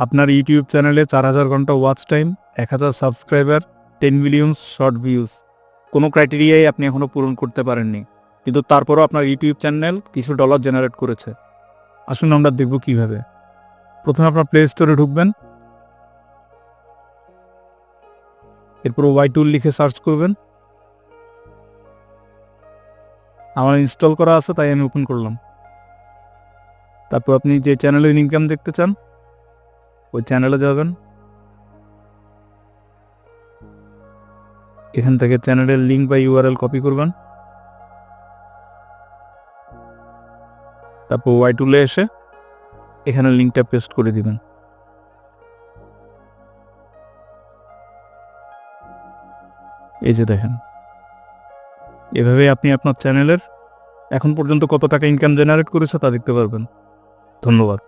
আপনার ইউটিউব চ্যানেলে 4000 ঘন্টা watch time, 1000 subscriber, 10 million short views. কোনো ক্রাইটেরিয়াই আপনি এখনও পূরণ করতে পারেননি, কিন্তু তারপরও আপনার ইউটিউব চ্যানেল কিছু ডলার জেনারেট করেছে। আসুন আমরা দেখব কিভাবে। প্রথমে আপনার প্লে স্টোরে ঢুকবেন, এরপর ওয়াইটুল লিখে সার্চ করবেন। আমার ইনস্টল করা আছে তাই আমি ওপেন করলাম। তারপর আপনি যে চ্যানেলের ইনকাম দেখতে চান ওই চ্যানেলে যাবেন। এখান থেকে চ্যানেলের লিঙ্ক বা ইউআরএল কপি করবেন। তারপর ওয়াইটুলে এসে এখানে লিঙ্কটা পেস্ট করে দিবেন। এই যে দেখেন, এভাবে আপনি আপনার চ্যানেলের এখন পর্যন্ত কত টাকা ইনকাম জেনারেট করেছে তা দেখতে পারবেন। ধন্যবাদ।